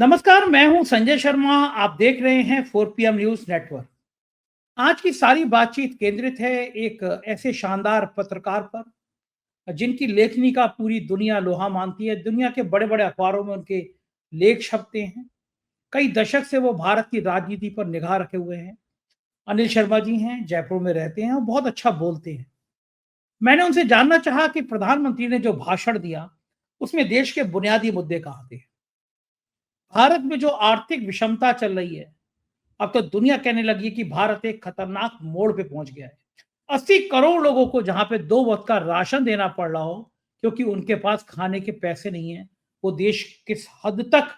नमस्कार, मैं हूं संजय शर्मा। आप देख रहे हैं 4 PM न्यूज नेटवर्क। आज की सारी बातचीत केंद्रित है एक ऐसे शानदार पत्रकार पर जिनकी लेखनी का पूरी दुनिया लोहा मानती है। दुनिया के बड़े-बड़े अखबारों में उनके लेख छपते हैं। कई दशक से वो भारत की राजनीति पर निगाह रखे हुए हैं। अनिल शर्मा जी हैं, जयपुर में रहते हैं और बहुत अच्छा बोलते हैं। मैंने उनसे जानना चाहा कि प्रधानमंत्री ने जो भाषण दिया, उसमें देश के बुनियादी मुद्दे कहाँ थे? भारत में जो आर्थिक विषमता चल रही है, अब तो दुनिया कहने लगी है कि भारत एक खतरनाक मोड़ पे पहुंच गया है। 80 करोड़ लोगों को जहां पे 2 वक्त का राशन देना पड़ रहा हो क्योंकि उनके पास खाने के पैसे नहीं है, वो देश किस हद तक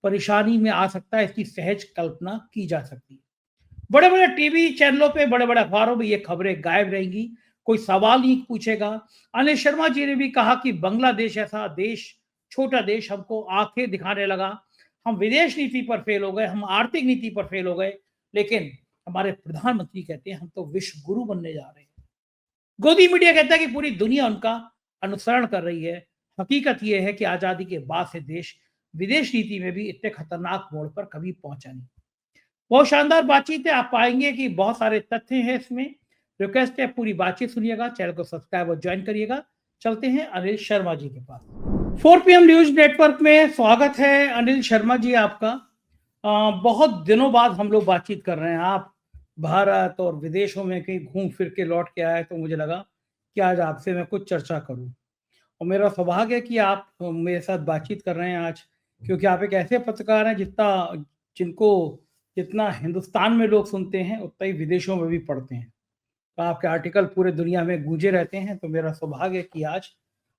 परेशानी में आ सकता है, इसकी सहज कल्पना की जा सकती है। बड़े बड़े टीवी चैनलों पे, बड़े बड़े अखबारों में ये खबरें गायब रहेंगी, कोई सवाल नहीं पूछेगा। अनिल शर्मा जी ने भी कहा कि बांग्लादेश ऐसा देश, छोटा देश हमको आंखें दिखाने लगा। हम विदेश नीति पर फेल हो गए, हम आर्थिक नीति पर फेल हो गए, लेकिन हमारे प्रधानमंत्री कहते हैं हम तो विश्व गुरु बनने जा रहे हैं। गोदी मीडिया कहता है कि पूरी दुनिया उनका अनुसरण कर रही है। हकीकत यह है कि आजादी के बाद से देश विदेश नीति में भी इतने खतरनाक मोड़ पर कभी पहुंचा नहीं। बहुत शानदार बातचीत है। आप पाएंगे कि बहुत सारे तथ्य हैं इसमें। रिक्वेस्ट है पूरी बातचीत सुनिएगा, चैनल को सब्सक्राइब और ज्वाइन करिएगा। चलते हैं अनिल शर्मा जी के पास। 4 PM न्यूज नेटवर्क में स्वागत है अनिल शर्मा जी आपका। बहुत दिनों बाद हम लोग बातचीत कर रहे हैं। आप भारत और विदेशों में कहीं घूम फिर के लौट के आए, तो मुझे लगा कि आज आपसे मैं कुछ चर्चा करूं। और मेरा सौभाग्य है कि आप मेरे साथ बातचीत कर रहे हैं आज, क्योंकि आप एक ऐसे पत्रकार हैं जिनको जितना हिंदुस्तान में लोग सुनते हैं, उतना ही विदेशों में भी पढ़ते हैं। तो आपके आर्टिकल पूरे दुनिया में गूंजे रहते हैं, तो मेरा सौभाग्य है कि आज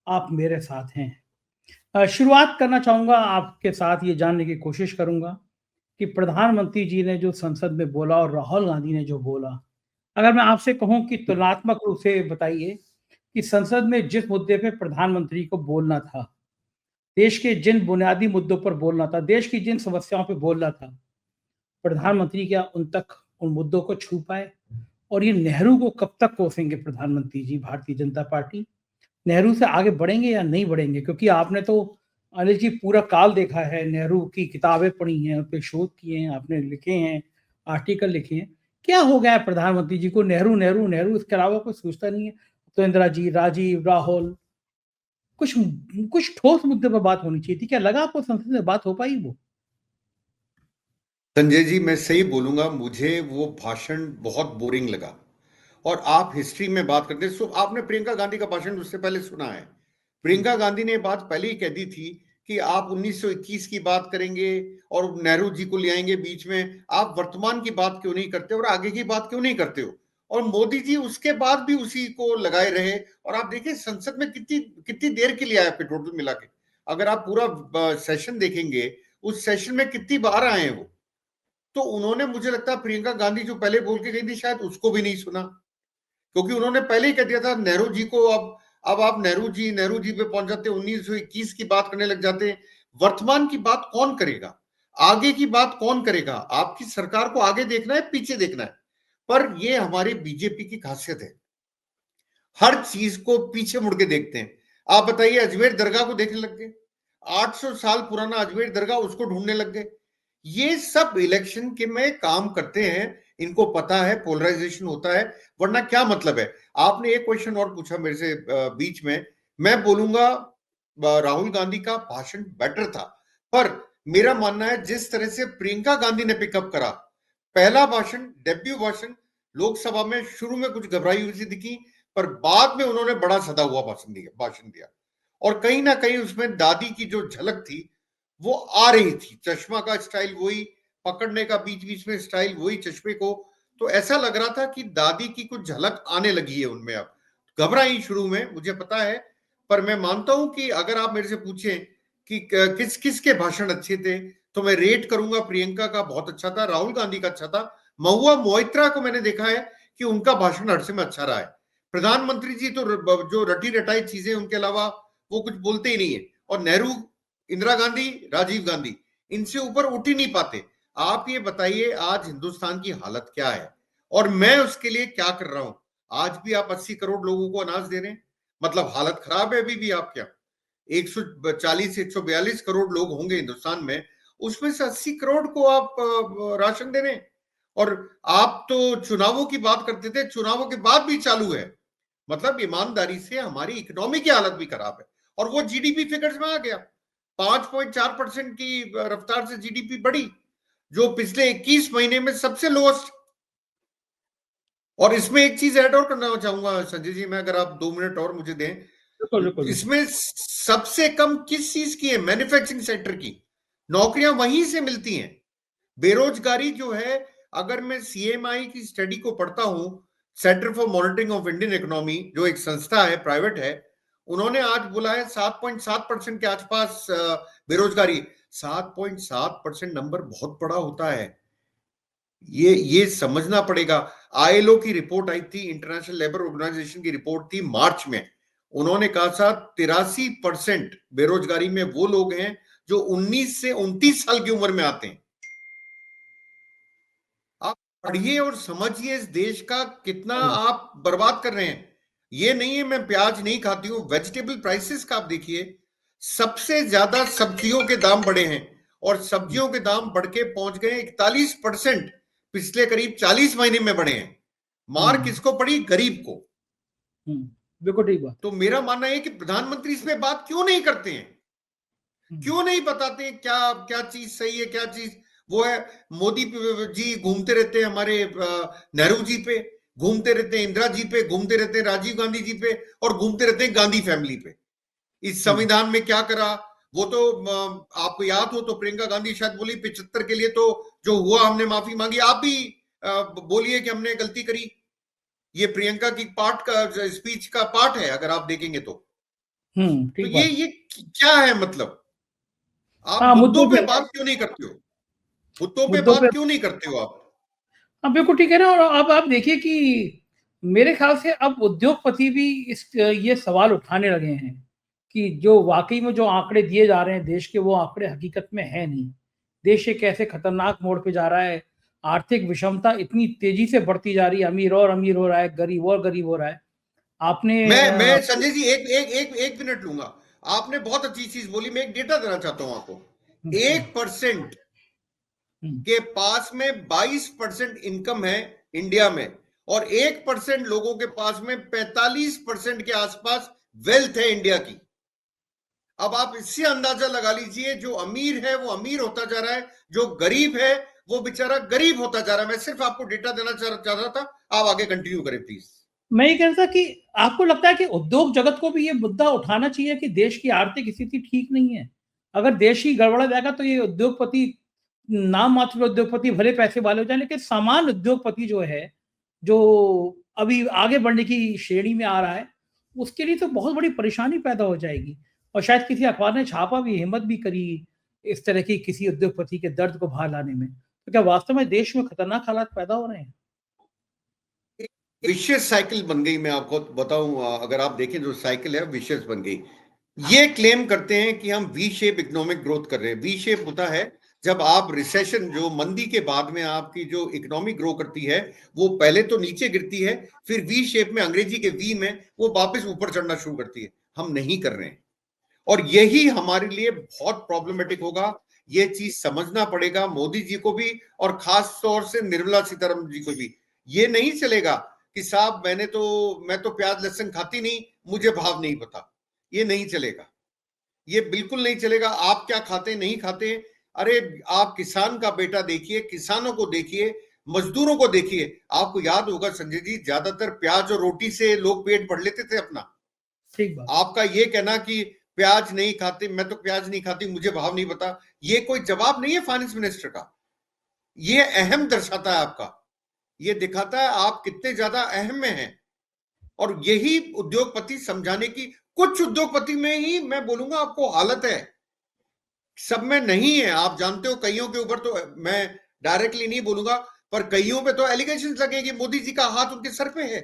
आप मेरे साथ हैं। शुरुआत करना चाहूँगा, आपके साथ ये जानने की कोशिश करूँगा कि प्रधानमंत्री जी ने जो संसद में बोला और राहुल गांधी ने जो बोला, अगर मैं आपसे कहूँ कि तुलनात्मक रूप से बताइए कि संसद में जिस मुद्दे पे प्रधानमंत्री को बोलना था, देश के जिन बुनियादी मुद्दों पर बोलना था, देश की जिन समस्याओं पे बोलना था, प्रधानमंत्री क्या उन तक उन मुद्दों को छू पाए? और ये नेहरू को कब तक कोसेंगे प्रधानमंत्री जी, भारतीय जनता पार्टी? नेहरू से आगे बढ़ेंगे या नहीं बढ़ेंगे? क्योंकि आपने तो अनिल जी पूरा काल देखा है, नेहरू की किताबें पढ़ी हैं, उन पे शोध किए हैं, आपने लिखे हैं, आर्टिकल लिखे हैं। क्या हो गया है प्रधानमंत्री जी को? नेहरू नेहरू नेहरू इसके अलावा कोई सोचता नहीं है। तो इंदिरा जी, राजीव, राहुल, कुछ कुछ ठोस मुद्दे पर बात होनी चाहिए थी। क्या लगा आपको संसद में बात हो पाई वो? संजय जी, मैं सही बोलूंगा, मुझे वो भाषण बहुत बोरिंग लगा। और आप हिस्ट्री में बात करते हैं, सो आपने प्रियंका गांधी का भाषण उससे पहले सुना है। प्रियंका गांधी ने बात पहले ही कह दी थी कि आप 1921 की बात करेंगे और नेहरू जी को ले आएंगे बीच में। आप वर्तमान की बात क्यों नहीं करते और आगे की बात क्यों नहीं करते हो? और मोदी जी उसके बाद भी उसी को लगाए रहे। और आप देखिए संसद में कितनी कितनी देर के लिए आए फिर टोटल मिला के। अगर आप पूरा सेशन देखेंगे, उस सेशन में कितनी बार आए हैं वो। तो उन्होंने, मुझे लगता है प्रियंका गांधी जो पहले बोल के गई थी, शायद उसको भी नहीं सुना, क्योंकि उन्होंने पहले ही कह दिया था नेहरू जी को। अब आप नेहरू जी पे पहुंच जाते, 1921 की बात करने लग जाते। वर्तमान की बात कौन करेगा? आगे की बात कौन करेगा? आपकी सरकार को आगे देखना है, पीछे देखना है। पर ये हमारी बीजेपी की खासियत है, हर चीज को पीछे मुड़ के देखते हैं। आप बताइए, अजमेर दरगाह को देखने लग गए, 800 साल पुराना अजमेर दरगाह, उसको ढूंढने लग गए। ये सब इलेक्शन के में काम करते हैं, इनको पता है पोलराइजेशन होता है, वरना क्या मतलब है? आपने एक क्वेश्चन और पूछा मेरे से बीच में। मैं बोलूंगा राहुल गांधी का भाषण बेटर था, पर मेरा मानना है जिस तरह से प्रियंका गांधी ने पिकअप करा, पहला भाषण, डेब्यू भाषण लोकसभा में, शुरू में कुछ घबराई हुई सी दिखी, पर बाद में उन्होंने बड़ा सदा हुआ भाषण दिया। और कहीं ना कहीं उसमें दादी की जो झलक थी वो आ रही थी। चश्मा का स्टाइल वही, पकड़ने का बीच बीच में स्टाइल वही चश्मे को। तो ऐसा लग रहा था कि दादी की कुछ झलक आने लगी है उनमें। अब घबराई शुरू में, मुझे पता है, पर मैं मानता हूं कि अगर आप मेरे से पूछें कि किस किस के भाषण अच्छे थे, तो मैं रेट करूंगा प्रियंका का बहुत अच्छा था, राहुल गांधी का अच्छा था। महुआ मोइत्रा को मैंने देखा है कि उनका भाषण हर समय अच्छा रहा है। प्रधानमंत्री जी तो जो रटी रटाई चीजें, उनके अलावा वो कुछ बोलते ही नहीं है। और नेहरू, इंदिरा गांधी, राजीव गांधी, इनसे ऊपर उठ ही नहीं पाते। आप ये बताइए आज हिंदुस्तान की हालत क्या है और मैं उसके लिए क्या कर रहा हूं। आज भी आप 80 करोड़ लोगों को अनाज दे रहे हैं, मतलब हालत खराब है अभी भी। आप क्या 140 142 करोड़ लोग होंगे हिंदुस्तान में, उसमें से 80 करोड़ को आप राशन दे रहे हैं। और आप तो चुनावों की बात करते थे, चुनावों के बाद भी चालू है। मतलब ईमानदारी से हमारी इकोनॉमी की हालत भी खराब है। और वो जीडीपी फिगर्स में आ गया, 5.4% की रफ्तार से जीडीपी बढ़ी, जो पिछले 21 महीने में सबसे लोएस्ट। और इसमें एक चीज ऐड और करना चाहूंगा संजय जी, मैं, अगर आप 2 मिनट और मुझे दें। इसमें सबसे कम किस चीज की है? मैन्युफैक्चरिंग सेक्टर की। नौकरियां वहीं से मिलती हैं। बेरोजगारी जो है, अगर मैं सीएमआई की स्टडी को पढ़ता हूं, centre for monitoring of Indian economy, जो एक संस्था है, प्राइवेट है, उन्होंने आज बोला है 7.7% के आसपास बेरोजगारी। 7.7% नंबर बहुत बड़ा होता है। ये समझना पड़ेगा। आईएलओ की रिपोर्ट आई थी, इंटरनेशनल लेबर ऑर्गेनाइजेशन की रिपोर्ट थी मार्च में। उन्होंने कहा था 83% बेरोजगारी में वो लोग हैं जो 19 से 29 साल की उम्र में आते हैं। आप पढ़िए और समझिए इस देश का कितना आप बर्बाद कर रहे हैं। ये नहीं है मैं प्याज नहीं खाती हूं, वेजिटेबल प्राइसेस का आप देखिए, सबसे ज्यादा सब्जियों के दाम बढ़े हैं। और सब्जियों के दाम बढ़ के पहुंच गए 41%, पिछले करीब 40 महीने में बढ़े हैं। मार किसको पड़ी? गरीब को। बिल्कुल ठीक बात। तो मेरा मानना है कि प्रधानमंत्री इस पे बात क्यों नहीं करते हैं, क्यों नहीं बताते हैं क्या क्या चीज सही है, क्या चीज वो है। मोदी जी घूमते रहते हैं, हमारे नेहरू जी पे घूमते रहते हैं, इंदिरा जी पे घूमते रहते हैं, राजीव गांधी जी पे, और घूमते रहते हैं गांधी फैमिली पे। इस संविधान में क्या करा वो तो आपको याद हो तो प्रियंका गांधी शायद बोली 75 के लिए तो जो हुआ हमने माफी मांगी। आप भी बोलिए कि हमने गलती करी। ये प्रियंका की पार्ट का स्पीच का पार्ट है, अगर आप देखेंगे तो ये क्या है? मतलब आप मुद्दों पे बात क्यों नहीं करते हो? मुद्दों पे बात क्यों नहीं करते हो आप? हाँ बिल्कुल ठीक है ना। और अब आप देखिए कि मेरे ख्याल से अब उद्योगपति भी ये सवाल उठाने लगे हैं कि जो वाकई में जो आंकड़े दिए जा रहे हैं देश के, वो आंकड़े हकीकत में है नहीं। देश एक ऐसे खतरनाक मोड़ पे जा रहा है, आर्थिक विषमता इतनी तेजी से बढ़ती जा रही है, अमीर और अमीर हो रहा है, गरीब और गरीब हो रहा है। आपने मैं संजय जी एक मिनट लूंगा। आपने बहुत अच्छी चीज बोली, मैं एक डेटा देना चाहता हूं आपको। 1% के पास में 22% इनकम है इंडिया में, और 1% लोगों के पास में 45% के आसपास वेल्थ है इंडिया की। अब आप इससे अंदाजा लगा लीजिए, जो अमीर है वो अमीर होता जा रहा है, जो गरीब है वो बेचारा गरीब होता जा रहा है। मैं सिर्फ आपको डेटा देना चाह रहा था। आप आगे कंटिन्यू करें प्लीज। मैं ये कह रहा था कि आपको लगता है कि उद्योग जगत को भी ये मुद्दा उठाना चाहिए कि देश की आर्थिक स्थिति ठीक नहीं है। अगर देश ही गड़बड़ा जाएगा तो ये उद्योगपति, नाम मात्र उद्योगपति भले पैसे वाले हो जाए, लेकिन सामान्य उद्योगपति जो है, जो अभी आगे बढ़ने की श्रेणी में आ रहा है, उसके लिए तो बहुत बड़ी परेशानी पैदा हो जाएगी। और शायद किसी अखबार ने छापा भी, हिम्मत भी करी इस तरह की किसी उद्योगपति के दर्द को बाहर लाने में। तो क्या वास्तव में देश में खतरनाक हालात पैदा हो रहे हैं? विशेष साइकिल बन गई। मैं आपको बताऊं, अगर आप देखें जो साइकिल है विशेष बन गई। ये क्लेम करते हैं कि हम वी शेप इकोनॉमिक ग्रोथ कर रहे हैं। वी शेप होता है जब आप रिसेशन, जो मंदी के बाद में आपकी जो इकोनॉमी ग्रो करती है, वो पहले तो नीचे गिरती है, फिर वी शेप में, अंग्रेजी के वी में, वो वापस ऊपर चढ़ना शुरू करती है। हम नहीं कर रहे हैं, और यही हमारे लिए बहुत प्रॉब्लमेटिक होगा। ये चीज समझना पड़ेगा मोदी जी को भी, और खास तौर से निर्मला सीतारमण जी को भी। ये नहीं चलेगा कि साहब मैं तो प्याज लहसुन खाती नहीं, मुझे भाव नहीं पता। ये नहीं चलेगा, ये बिल्कुल नहीं चलेगा। आप क्या खाते नहीं खाते, अरे आप किसान का बेटा देखिए, किसानों को देखिए, मजदूरों को देखिए। आपको याद होगा संजय जी, ज्यादातर प्याज और रोटी से लोग पेट भर लेते थे अपना। ठीक बात। आपका ये कहना कि प्याज नहीं खाते, मैं तो प्याज नहीं खाती, मुझे भाव नहीं पता, ये कोई जवाब नहीं है फाइनेंस मिनिस्टर का। ये अहम दर्शाता है आपका, ये दिखाता है आप कितने ज्यादा अहम में हैं। और यही उद्योगपति समझाने की, कुछ उद्योगपति में ही मैं बोलूंगा आपको हालत है, सब में नहीं है। आप जानते हो कईयों के ऊपर तो मैं डायरेक्टली नहीं बोलूंगा, पर कईयों पे तो एलिगेशन लगे कि मोदी जी का हाथ उनके सर पे है।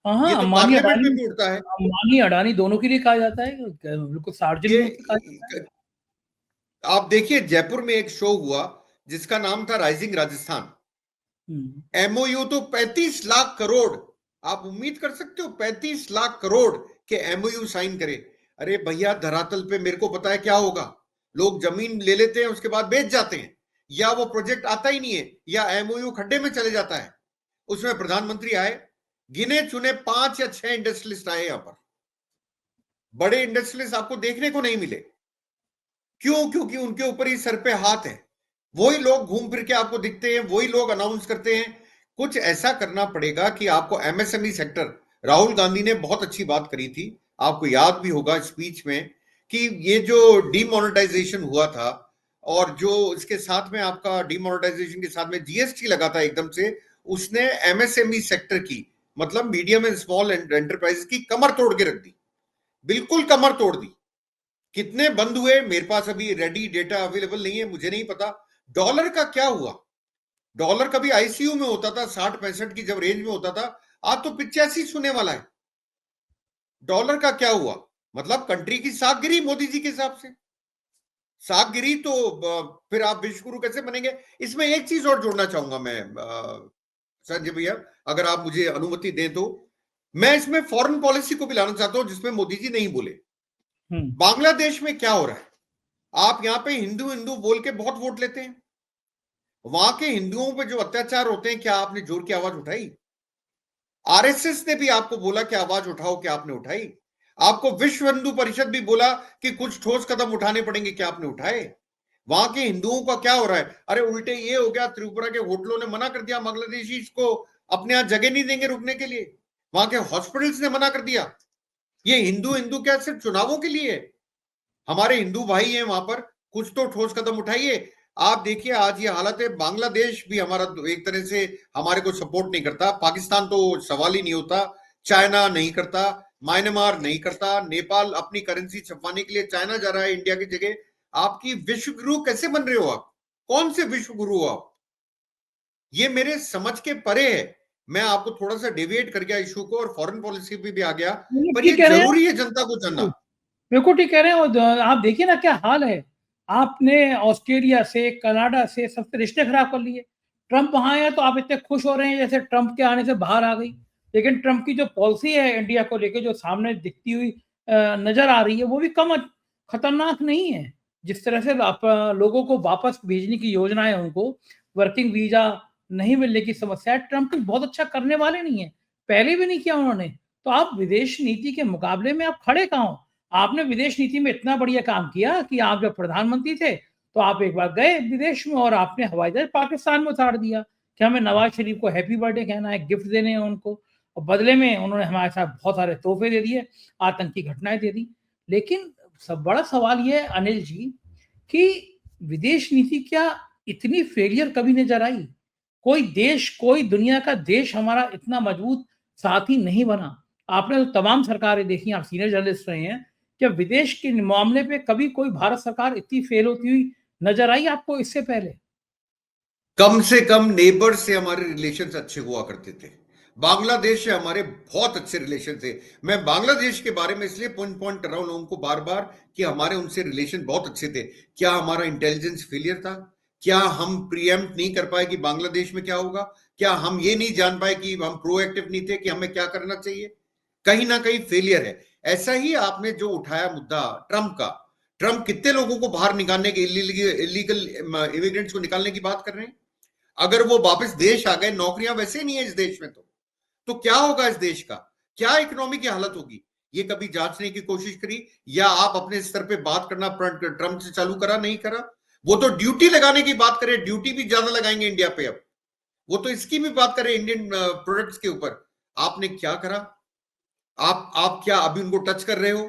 हाँ, ये तो पार्लियामेंट में भी उठता है। अंबानी अडानी दोनों के लिए कहा जाता है, बिल्कुल सार्वजनिक रूप से कहा जाता है। आप देखिए, जयपुर में एक शो हुआ जिसका नाम था राइजिंग राजस्थान। एमओयू तो 35 लाख करोड़, आप उम्मीद कर सकते हो 35 लाख करोड़ के एमओयू साइन करे। अरे भैया, धरातल पे मेरे को पता है क्या होगा। लोग जमीन ले लेते हैं, उसके बाद बेच जाते हैं, या वो प्रोजेक्ट आता ही नहीं है, या एमओयू खड्डे में चले जाता है। उसमें प्रधानमंत्री आए, गिने चुने 5 या 6 इंडस्ट्रियलिस्ट आए यहां पर, बड़े इंडस्ट्रियलिस्ट आपको देखने को नहीं मिले। क्यों? क्योंकि उनके ऊपर ही सर पे हाथ है। वही लोग घूम फिर के आपको दिखते हैं, वही लोग अनाउंस करते हैं। कुछ ऐसा करना पड़ेगा कि आपको एमएसएमई सेक्टर, राहुल गांधी ने बहुत अच्छी बात करी थी, आपको याद भी होगा स्पीच में, कि ये जो डीमोनेटाइजेशन हुआ था और जो इसके साथ में आपका डीमोनेटाइजेशन के साथ में जीएसटी लगा था एकदम से, उसने एमएसएमई सेक्टर की, मतलब मीडियम एंड स्मॉल एंटरप्राइज की कमर तोड़ के रख दी, बिल्कुल कमर तोड़ दी। कितने बंद हुए मेरे पास अभी रेडी डेटा अवेलेबल नहीं है, मुझे नहीं पता। डॉलर का क्या हुआ? डॉलर कभी आईसीयू में होता था 60-65 की जब रेंज में होता था, आज तो 85 होने वाला है। डॉलर का क्या हुआ? मतलब कंट्री की साख गिरी मोदी जी के हिसाब से। साख गिरी तो फिर आप विश्व गुरु कैसे बनेंगे? इसमें एक चीज और जोड़ना चाहूंगा मैं संजय भैया, अगर आप मुझे अनुमति दें तो। मैं इसमें फॉरेन पॉलिसी को भी लाना चाहता हूं जिसमें मोदी जी नहीं बोले। बांग्लादेश में क्या हो रहा है? आप यहां पे हिंदू हिंदू बोल के बहुत वोट लेते हैं, वहां के हिंदुओं पे जो अत्याचार होते हैं, क्या आपने जोर की आवाज उठाई? आरएसएस ने भी आपको बोला कि आवाज उठाओ, क्या आपने उठाई? आपको विश्व हिंदू परिषद भी बोला कि कुछ ठोस कदम उठाने पड़ेंगे, क्या आपने उठाए? वहां के हिंदुओं का क्या हो रहा है? अरे उल्टे ये हो गया, त्रिपुरा के होटलों ने मना कर दिया बांग्लादेशी को अपने यहां जगह नहीं देंगे रुकने के लिए, वहां के हॉस्पिटल्स ने मना कर दिया। ये हिंदू हिंदू क्या सिर्फ चुनावों के लिए? हमारे हिंदू भाई हैं वहां पर, कुछ तो ठोस कदम उठाइए। आप देखिए आज ये हालत है, बांग्लादेश भी हमारा एक तरह से हमारे को सपोर्ट नहीं करता, पाकिस्तान तो सवाल ही नहीं होता, चाइना नहीं करता, म्यांमार नहीं करता, नेपाल अपनी करेंसी छपवाने के लिए चाइना जा रहा है इंडिया की जगह। आपकी विश्व गुरु कैसे बन रहे हो आप? कौन से विश्व गुरु हो आप? ये मेरे समझ के परे है। मैं आपको थोड़ा सा डेविएट कर गया इशू को और फॉरेन पॉलिसी पे भी आ गया, पर ये ठीक कह रहे हैं जरूरी है जनता को जानना। बिल्कुल ठीक कह रहे हैं। और आप देखिए ना क्या हाल है, आपने ऑस्ट्रेलिया से, कनाडा से सबसे रिश्ते खराब कर लिए। ट्रंप वहां आया तो आप इतने खुश हो रहे हैं जैसे ट्रंप के आने से बाहर आ गई, लेकिन ट्रंप की जो पॉलिसी है इंडिया को लेकर जो सामने दिखती हुई नजर आ रही है वो भी कम खतरनाक नहीं है। जिस तरह से लोगों को वापस भेजने की योजना है, उनको वर्किंग वीजा नहीं मिलने की समस्या है, ट्रंप कुछ बहुत अच्छा करने वाले नहीं है, पहले भी नहीं किया उन्होंने। तो आप विदेश नीति के मुकाबले में आप खड़े कहाँ हो? आपने विदेश नीति में इतना बढ़िया काम किया कि आप जब प्रधानमंत्री थे तो आप एक बार गए विदेश में और आपने हवाई जहाज पाकिस्तान में उतार दिया कि हमें नवाज शरीफ को हैप्पी बर्थडे कहना है, गिफ्ट देने हैं उनको, और बदले में उन्होंने हमारे साथ बहुत सारे तोहफे दे दिए, आतंकी घटनाएं दे दी। लेकिन सब बड़ा सवाल ये है अनिल जी कि विदेश नीति क्या इतनी फेलियर कभी नजर आई? कोई देश, कोई दुनिया का देश हमारा इतना मजबूत साथी नहीं बना। आपने तो तमाम सरकारें देखी, आप सीनियर जर्नलिस्ट रहे हैं, क्या विदेश के मामले पे कभी कोई भारत सरकार इतनी फेल होती हुई नजर आई आपको इससे पहले? कम से कम नेबर से हमारे रिलेशंस अच्छे हुआ करते थे। बांग्लादेश से हमारे बहुत अच्छे रिलेशन थे। मैं बांग्लादेश के बारे में इसलिए पॉइंट कर रहा हूं लोगों को बार बार कि हमारे उनसे रिलेशन बहुत अच्छे थे। क्या हमारा इंटेलिजेंस फेलियर था? क्या हम प्रीएम्प्ट नहीं कर पाए कि बांग्लादेश में क्या होगा? क्या हम ये नहीं जान पाए कि हम प्रोएक्टिव नहीं थे कि हमें क्या करना चाहिए? कहीं ना कहीं फेलियर है। ऐसा ही आपने जो उठाया मुद्दा ट्रंप का, ट्रंप कितने लोगों को बाहर निकालने के, इलीगल इमिग्रेंट्स को निकालने की बात कर रहे हैं। अगर वो वापस देश आ गए, नौकरियां वैसे नहीं है इस देश में, तो क्या होगा इस देश का? क्या इकोनॉमी की हालत होगी? ये कभी जांचने की कोशिश करी? या आप अपने स्तर पे बात करना ट्रंप से चालू करा, नहीं करा? वो तो ड्यूटी लगाने की बात करे, ड्यूटी भी ज्यादा लगाएंगे इंडिया पे अब। वो तो इसकी भी बात करें इंडियन प्रोडक्ट्स के ऊपर। आपने क्या करा? आप क्या अभी उनको टच कर रहे हो?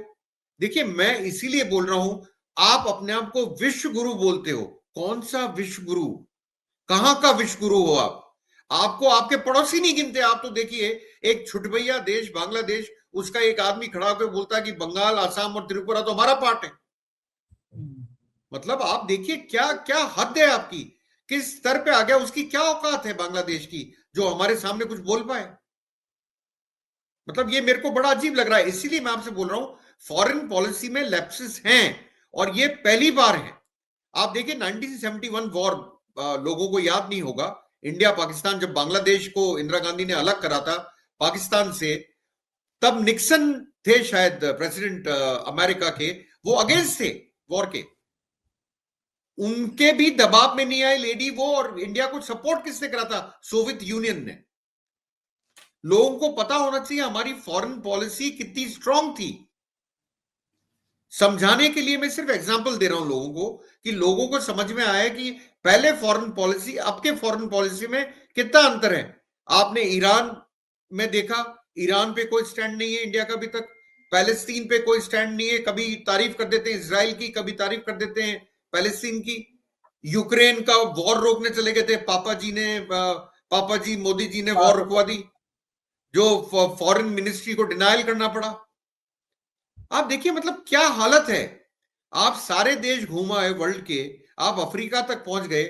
देखिए मैं इसीलिए बोल रहा हूं, आप अपने आप को विश्व गुरु बोलते हो। कौन सा विश्व गुरु? कहां का विश्व गुरु हो आप? आपको आपके पड़ोसी नहीं गिनते। आप तो देखिए एक छुटभैया देश बांग्लादेश, उसका एक आदमी खड़ा होकर बोलता है कि बंगाल, आसाम और त्रिपुरा तो हमारा पार्ट है। मतलब आप देखिए क्या क्या हद है आपकी, किस स्तर पे आ गया, उसकी क्या औकात है बांग्लादेश की जो हमारे सामने कुछ बोल पाए? मतलब ये मेरे को बड़ा अजीब लग रहा है। इसीलिए मैं आपसे बोल रहा हूं फॉरेन पॉलिसी में लैप्सेस हैं और ये पहली बार है। आप देखिए 1971 वॉर, लोगों को याद नहीं होगा, इंडिया पाकिस्तान, जब बांग्लादेश को इंदिरा गांधी ने अलग करा था पाकिस्तान से, तब निक्सन थे शायद प्रेसिडेंट अमेरिका के, वो अगेंस्ट थे वॉर के। उनके भी दबाव में नहीं आई लेडी वो, और इंडिया को सपोर्ट किसने करा था? सोवियत यूनियन ने। लोगों को पता होना चाहिए हमारी फॉरेन पॉलिसी कितनी स्ट्रांग थी। समझाने के लिए मैं सिर्फ एग्जांपल दे रहा हूं लोगों को, कि लोगों को समझ में आया कि पहले फॉरेन पॉलिसी, अब के फॉरेन पॉलिसी में कितना अंतर है। आपने ईरान में देखा, ईरान पे कोई स्टैंड नहीं है इंडिया का अभी तक। पैलेस्तीन पे कोई स्टैंड नहीं है, कभी तारीफ कर देते हैं इसराइल की, कभी तारीफ कर देते हैं पैलेस्तीन की। यूक्रेन का वॉर रोकने चले गए थे पापा जी मोदी जी ने वॉर रुकवा दी, जो फॉरेन मिनिस्ट्री को डिनायल करना पड़ा। आप देखिए मतलब क्या हालत है। आप सारे देश घूमा है वर्ल्ड के, आप अफ्रीका तक पहुंच गए,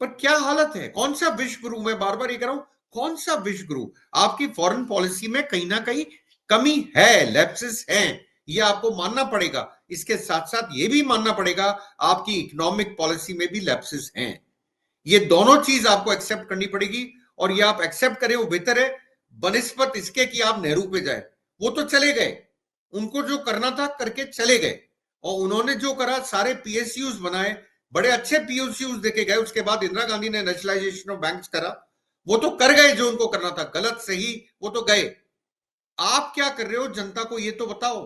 पर क्या हालत है। कौन सा विश्व गुरु, मैं बार बार ये कह रहा हूं, कौन सा विश्व गुरु। आपकी फॉरेन पॉलिसी में कहीं ना कहीं कमी है, लैप्सेस हैं, ये आपको मानना पड़ेगा। इसके साथ साथ ये भी मानना पड़ेगा आपकी इकोनॉमिक पॉलिसी में भी लैप्सेस हैं। ये दोनों चीज आपको एक्सेप्ट करनी पड़ेगी, और ये आप एक्सेप्ट करें वो बेहतर है बनिस्बत इसके कि आप नेहरू पे जाए। वो तो चले गए, उनको जो करना था करके चले गए, और उन्होंने जो करा सारे पीएसयूज बनाए, बड़े अच्छे पीएसयूज देके गए। उसके बाद इंदिरा गांधी ने नेशनलाइजेशन ऑफ बैंक्स करा, वो तो कर गए जो उनको करना था, गलत सही वो तो गए। आप क्या कर रहे हो जनता को ये तो बताओ।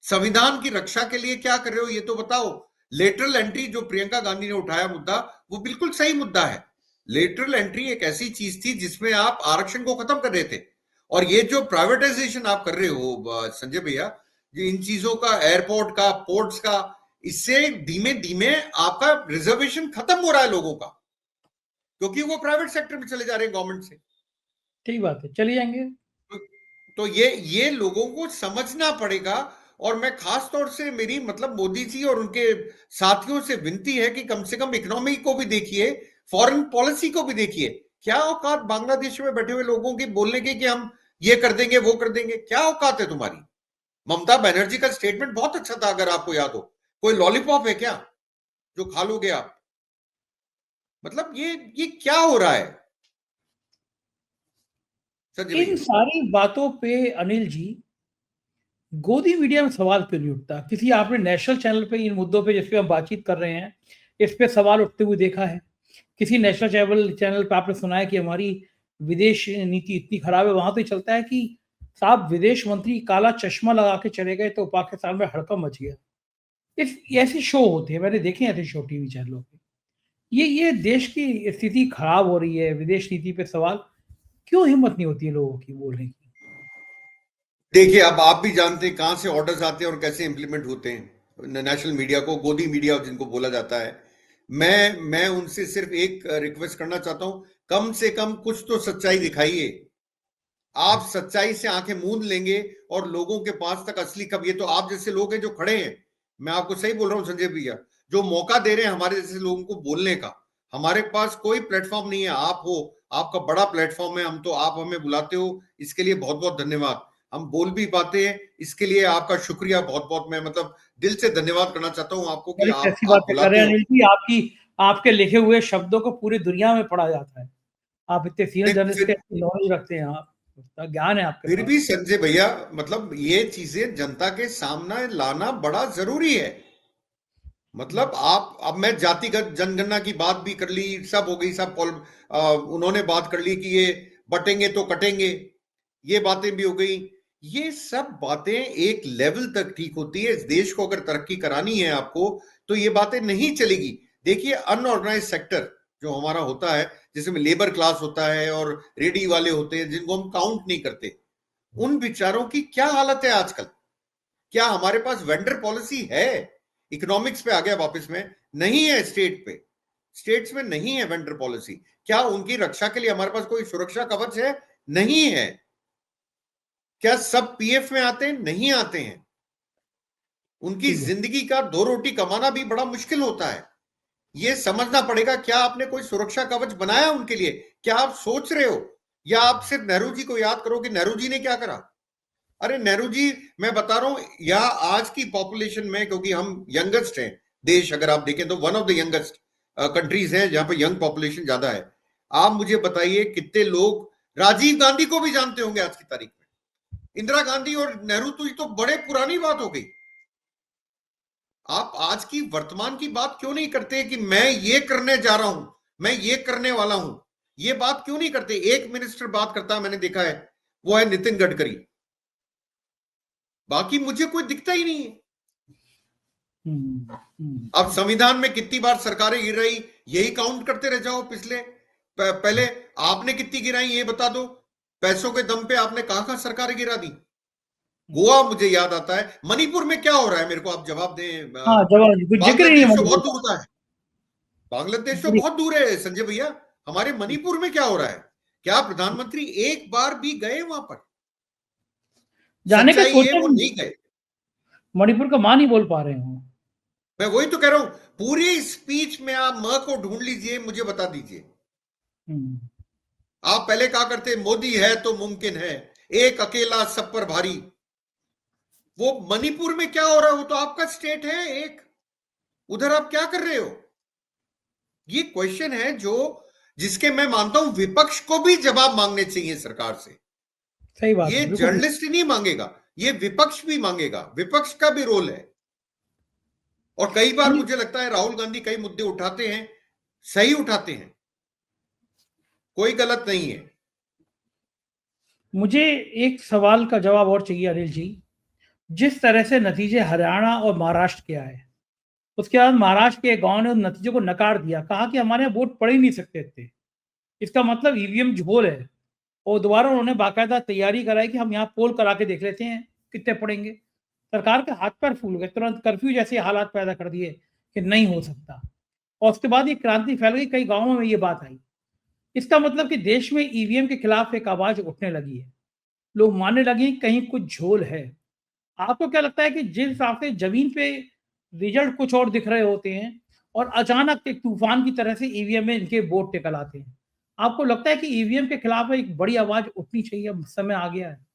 संविधान की रक्षा के लिए क्या कर रहे हो ये तो बताओ। लेटरल एंट्री जो प्रियंका गांधी ने उठाया मुद्दा, वो बिल्कुल सही मुद्दा है। लेटरल एंट्री एक ऐसी चीज थी जिसमें आप आरक्षण को खत्म कर रहे थे, और ये जो प्राइवेटाइजेशन आप कर रहे हो संजय भैया, इन चीजों का, एयरपोर्ट का, पोर्ट्स का, इससे धीमे धीमे आपका रिजर्वेशन खत्म हो रहा है लोगों का, क्योंकि वो प्राइवेट सेक्टर में चले जा रहे हैं गवर्नमेंट से। ठीक बात है, चले जाएंगे। तो ये लोगों को समझना पड़ेगा। और मैं खास तौर से, मेरी मतलब मोदी जी और उनके साथियों से विनती है कि कम से कम इकोनॉमी को भी देखिए, फॉरेन पॉलिसी को भी देखिए। क्या औकात बांग्लादेश में बैठे हुए लोगों की बोलने की कि हम ये कर देंगे वो कर देंगे? क्या औकात है तुम्हारी? ममता बनर्जी का स्टेटमेंट बहुत अच्छा था, अगर आपको याद हो। कोई लॉलीपॉप है क्या जो खा लोगे आप? मतलब ये क्या हो रहा है संजय इन भैया? सारी बातों पे अनिल जी, गोदी मीडिया में सवाल क्यों नहीं उठता? किसी आपने नेशनल चैनल पे इन मुद्दों पे जिस पे हम बातचीत कर रहे हैं, इस पे सवाल उठते हुए देखा है? किसी नेशनल चैनल पे आपने सुना है कि हमारी विदेश नीति इतनी खराब है? वहां तो ये चलता है कि साहब विदेश मंत्री काला चश्मा लगा के चले गए तो पाकिस्तान में हड़कंप मच गया। इस ऐसे शो होते हैं, मैंने देखे हैं ऐसे शो टीवी चैनलों पे। ये देश की स्थिति खराब हो रही है, विदेश नीति पे सवाल क्यों हिम्मत नहीं होती है लोगों की बोलने की? देखिए, अब आप भी जानते हैं कहां से ऑर्डर्स आते हैं और कैसे इंप्लीमेंट होते हैं। नेशनल मीडिया को, गोदी मीडिया जिनको बोला जाता है, मैं उनसे सिर्फ एक रिक्वेस्ट करना चाहता हूं, कम से कम कुछ तो सच्चाई दिखाइए। आप सच्चाई से आंखें मूंद लेंगे और लोगों के पास तक असली कब, ये तो आप जैसे लोग हैं जो खड़े हैं, मैं आपको सही बोल रहा हूं संजय भैया, जो मौका दे रहे हैं हमारे जैसे लोगों को बोलने का। हमारे पास कोई प्लेटफॉर्म नहीं है, आप हो, आपका बड़ा प्लेटफॉर्म है, हम तो, आप हमें बुलाते हो, इसके लिए बहुत बहुत धन्यवाद। हम बोल भी पाते हैं, इसके लिए आपका शुक्रिया बहुत बहुत, मैं मतलब दिल से धन्यवाद करना चाहता हूं आपको कि बड़ी आप कैसी आप बातें कर बुलाते रहे हैं हो। अनिल जी, आपकी आपके लिखे हुए शब्दों को पूरी दुनिया में पढ़ा जाता है। आप इतने सीनियर जर्नलिस्ट फिर के नॉलेज रखते हैं आप, इतना ज्ञान है आपके फिर पास। भी संजय भैया, मतलब ये चीजें जनता के सामने लाना बड़ा जरूरी है। मतलब आप, अब मैं जातिगत जनगणना की बात भी कर ली, सब हो गई, उन्होंने बात कर ली कि ये बटेंगे तो कटेंगे, ये बातें भी हो गई। ये सब बातें एक लेवल तक ठीक होती है। इस देश को अगर तरक्की करानी है आपको, तो ये बातें नहीं चलेगी। देखिए, अनऑर्गेनाइज सेक्टर जो हमारा होता है, जिसमें लेबर क्लास होता है और रेडी वाले होते हैं जिनको हम काउंट नहीं करते, उन बेचारों की क्या हालत है आजकल। क्या हमारे पास वेंडर पॉलिसी है? इकोनॉमिक्स पे आ गया वापस में, नहीं है स्टेट पे, स्टेट्स में नहीं है वेंडर पॉलिसी। क्या उनकी रक्षा के लिए हमारे पास कोई सुरक्षा कवच है? नहीं है। क्या सब पीएफ में आते हैं? नहीं आते हैं। उनकी ठीक है। जिंदगी का दो रोटी कमाना भी बड़ा मुश्किल होता है। ये समझना पड़ेगा, क्या आपने कोई सुरक्षा कवच बनाया उनके लिए? क्या आप सोच रहे हो, या आप सिर्फ नेहरू जी को याद करो कि नेहरू जी ने क्या करा? अरे नेहरू जी, मैं बता रहा हूं, या आज की पॉपुलेशन में, क्योंकि हम यंगेस्ट हैं देश, अगर आप देखें तो one of the youngest countries है जहां पर यंग पॉपुलेशन ज्यादा है। आप मुझे बताइए कितने लोग राजीव गांधी को भी जानते होंगे आज की तारीख में? इंदिरा गांधी और नेहरू तो ये तो बड़े पुरानी बात हो गई। आप आज की वर्तमान की बात क्यों नहीं करते कि मैं ये करने जा रहा हूं, मैं ये करने वाला हूं? ये बात क्यों नहीं करते? एक मिनिस्टर बात करता है, मैंने देखा है, वो है नितिन गडकरी। बाकी मुझे कोई दिखता ही नहीं है। अब संविधान में कितनी बार सरकारें गिर रही, यही काउंट करते रह जाओ। पहले आपने कितनी गिराई ये बता दो। पैसों के दम पे आपने कहां सरकारें गिरा दी? गोवा मुझे याद आता है। मणिपुर में क्या हो रहा है, मेरे को आप जवाब दें। हाँ, जवाब कुछ जिक्र ही नहीं बांग्लादेश तो मणिपुर बहुत दूर का है, बांग्लादेश तो का। बहुत दूर है संजय भैया। हमारे मणिपुर में क्या हो रहा है? क्या प्रधानमंत्री एक बार भी गए वहां पर? जाने का सच्चाई है सोचा वो भी नहीं गए। मणिपुर का मान नहीं बोल पा रहे हो। मैं वही तो कह रहा हूं, पूरी स्पीच में आप म को ढूंढ लीजिए, मुझे बता दीजिए। आप पहले कहा करते मोदी है तो मुमकिन है, एक अकेला सब पर भारी। वो मणिपुर में क्या हो रहा है? वो तो आपका स्टेट है एक, उधर आप क्या कर रहे हो? ये क्वेश्चन है जो, जिसके मैं मानता हूं विपक्ष को भी जवाब मांगने चाहिए सरकार से। सही बात ये है, बिल्कुल। जर्नलिस्ट ही नहीं मांगेगा, ये विपक्ष भी मांगेगा, विपक्ष का भी रोल है। और कई बार मुझे लगता है राहुल गांधी कई मुद्दे उठाते हैं, सही उठाते हैं, कोई गलत नहीं है। मुझे एक सवाल का जवाब और चाहिए अनिल जी। जिस तरह से नतीजे हरियाणा और महाराष्ट्र के आए, उसके बाद महाराष्ट्र के गांव ने उन नतीजों को नकार दिया, कहा कि हमारे यहाँ वोट पड़ ही नहीं सकते थे, इसका मतलब ईवीएम झोल है। और दोबारा उन्होंने बाकायदा तैयारी कराई कि हम यहाँ पोल करा के देख लेते हैं कितने पड़ेंगे। सरकार के हाथ पैर फूल गए, तुरंत कर्फ्यू जैसे हालात पैदा कर दिए कि नहीं हो सकता। और उसके बाद ये क्रांति फैल गई, कई गांवों में ये बात आई। इसका मतलब कि देश में ईवीएम के खिलाफ एक आवाज उठने लगी है, लोग मानने लगे कि कहीं कुछ झोल है। आपको क्या लगता है कि जिस हिसाब से जमीन पे रिजल्ट कुछ और दिख रहे होते हैं और अचानक एक तूफान की तरह से ईवीएम में इनके वोट निकल आते हैं, आपको लगता है कि ईवीएम के खिलाफ एक बड़ी आवाज उठनी चाहिए, अब समय आ गया है?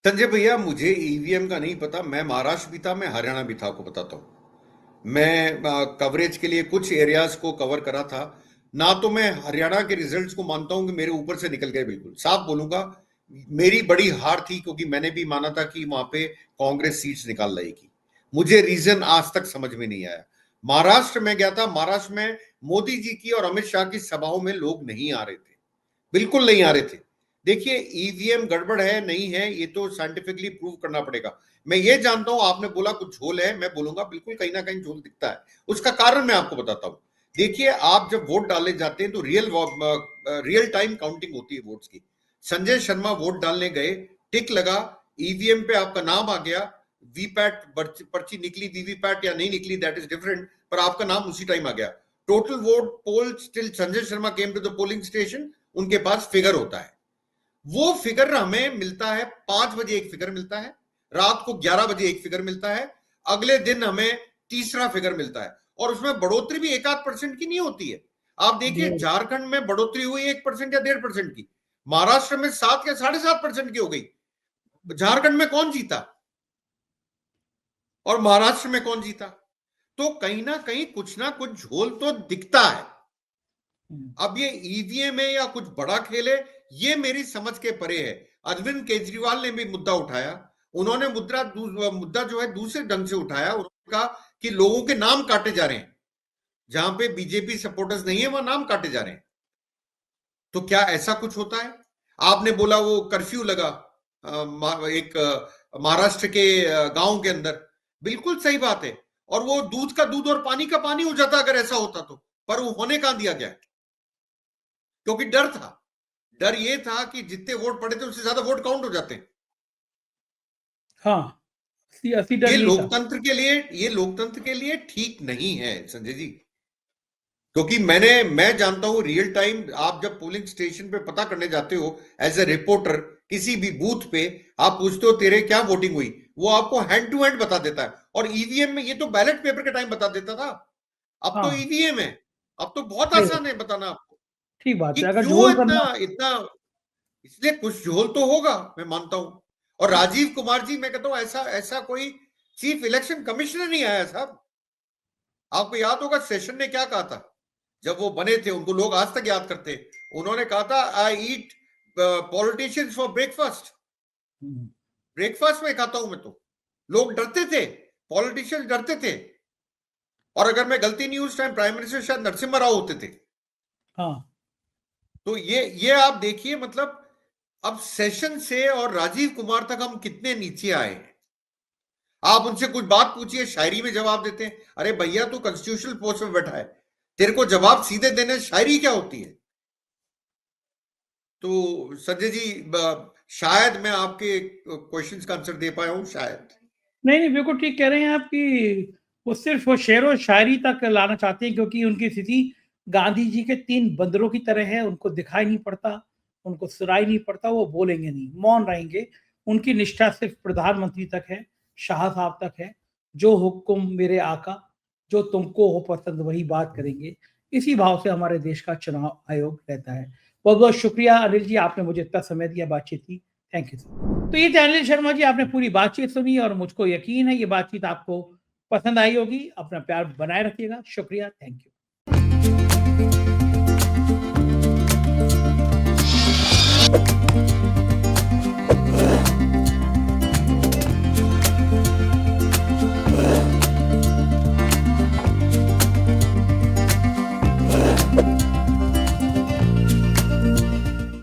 संजय भैया, मुझे ईवीएम का नहीं पता, मैं महाराष्ट्र भी था, मैं हरियाणा भी था, आपको बताता हूं। मैं कवरेज के लिए कुछ एरियाज को कवर करा था ना। तो मैं हरियाणा के रिजल्ट्स को मानता हूं कि मेरे ऊपर से निकल गए, बिल्कुल साफ बोलूंगा। मेरी बड़ी हार थी, क्योंकि मैंने भी माना था कि वहां पे कांग्रेस सीट्स निकाल लाएगी। मुझे रीजन आज तक समझ में नहीं आया। महाराष्ट्र में गया था, महाराष्ट्र में मोदी जी की और अमित शाह की सभाओं में लोग नहीं आ रहे थे, बिल्कुल नहीं आ रहे थे। देखिए, ईवीएम गड़बड़ है नहीं है, ये तो साइंटिफिकली प्रूव करना पड़ेगा। मैं ये जानता हूं, आपने बोला कुछ झोल है, मैं बोलूंगा बिल्कुल कहीं ना कहीं झोल दिखता है। उसका कारण मैं आपको बताता हूं। देखिए, आप जब वोट डालने जाते हैं तो रियल टाइम काउंटिंग होती है वोट्स की। संजय शर्मा वोट डालने गए, टिक लगा, ईवीएम पे आपका नाम आ गया, वीपैट पर्ची निकली, वीवीपैट या नहीं निकली दैट इज डिफरेंट, पर आपका नाम उसी टाइम आ गया। Total vote poll still Sanjay Sharma came to the polling station, उनके पास फिगर होता है। वो फिगर हमें मिलता है 5 बजे, एक फिगर मिलता है, रात को 11 बजे एक फिगर मिलता है, अगले दिन हमें तीसरा फिगर मिलता है। और उसमें बढ़ोतरी भी 1-8% की नहीं होती है। आप देखिए, झारखंड में बढ़ोतरी हुई 1% या 1.5% की, महाराष्ट्र में 7 या 7.5% की हो गई। झारखंड में कौन जीता और महाराष्ट्र में कौन जीता? तो कहीं ना कुछ झोल तो दिखता है। अब ये ईवीएम है या कुछ बड़ा खेल है, ये मेरी समझ के परे है। अरविंद केजरीवाल ने भी मुद्दा उठाया, उन्होंने मुद्दा जो है दूसरे ढंग से उठाया। उन्होंने कहा कि लोगों के नाम काटे जा रहे हैं, जहां पे बीजेपी सपोर्टर्स नहीं है वहां नाम काटे जा रहे हैं। तो क्या ऐसा कुछ होता है? आपने बोला वो कर्फ्यू लगा एक महाराष्ट्र के गांव के अंदर, बिल्कुल सही बात है। और वो दूध का दूध और पानी का पानी हो जाता अगर ऐसा होता तो, पर वो होने कहां दिया गया? क्योंकि डर था। डर ये था कि जितने वोट पड़े थे उससे ज्यादा वोट काउंट हो जाते हैं। हाँ, असली डर यही था। ये लोकतंत्र के लिए ठीक नहीं है संजय जी। क्योंकि मैं जानता हूं रियल टाइम, आप जब पोलिंग स्टेशन पे पता करने जाते हो एज ए रिपोर्टर, किसी भी बूथ पे आप पूछते हो तेरे क्या वोटिंग हुई, वो आपको हैंड टू हैंड बता देता है। और ईवीएम में ये तो बैलेट पेपर के टाइम बता देता था, अब तो हाँ, ईवीएम है। अब तो बहुत सही बात, आसान है बताना आपको ठीक बात कि है। अगर क्यों झोल इतना करना। इतना। इसलिए कुछ झोल तो होगा, मैं मानता हूं। और राजीव कुमार जी, मैं कहता हूं ऐसा ऐसा कोई चीफ इलेक्शन कमिश्नर नहीं आया साहब। आपको याद होगा सेशन ने क्या कहा था जब वो बने थे, उनको लोग आज तक याद करते। उन्होंने कहा था आई ईट पॉलिटिशियंस फॉर ब्रेकफास्ट। ब्रेकफास्ट में खाता हूं मैं तो। लोग डरते थे, पॉलिटिशियंस डरते थे, और अगर मैं गलती नहीं हूं उस टाइम प्राइम मिनिस्टर शायद नरसिम्हा राव होते थे। हाँ। तो ये आप देखिए, मतलब अब सेशन से और राजीव कुमार तक हम कितने नीचे आए हैं। आप उनसे कुछ बात पूछिए, शायरी में जवाब देते हैं। अरे भैया, तू कॉन्स्टिट्यूशनल पोस्ट में बैठा है, तेरे को जवाब सीधे देने, शायरी क्या होती है? तो संजय जी, शायद मैं आपके क्वेश्चंस का आंसर दे पाया हूं, शायद। नहीं, नहीं, बिल्कुल ठीक कह रहे हैं आप कि वो सिर्फ वो शेर और शायरी तक लाना चाहते हैं, क्योंकि उनकी स्थिति गांधी जी के 3 बंदरों की तरह है। उनको दिखाई नहीं पड़ता, उनको सुनाई नहीं पड़ता, वो बोलेंगे नहीं, मौन रहेंगे। उनकी निष्ठा सिर्फ प्रधानमंत्री तक है, शाह साहब तक है। जो हुक्म मेरे आका, जो तुमको हो पसंद वही बात करेंगे। इसी भाव से हमारे देश का चुनाव आयोग रहता है। बहुत-बहुत शुक्रिया अनिल जी, आपने मुझे इतना समय दिया बातचीत की। Thank you sir. तो ये थे अनिल शर्मा जी, आपने पूरी बातचीत सुनी और मुझको यकीन है ये बातचीत आपको पसंद आई होगी। अपना प्यार बनाए रखिएगा। शुक्रिया, थैंक यू।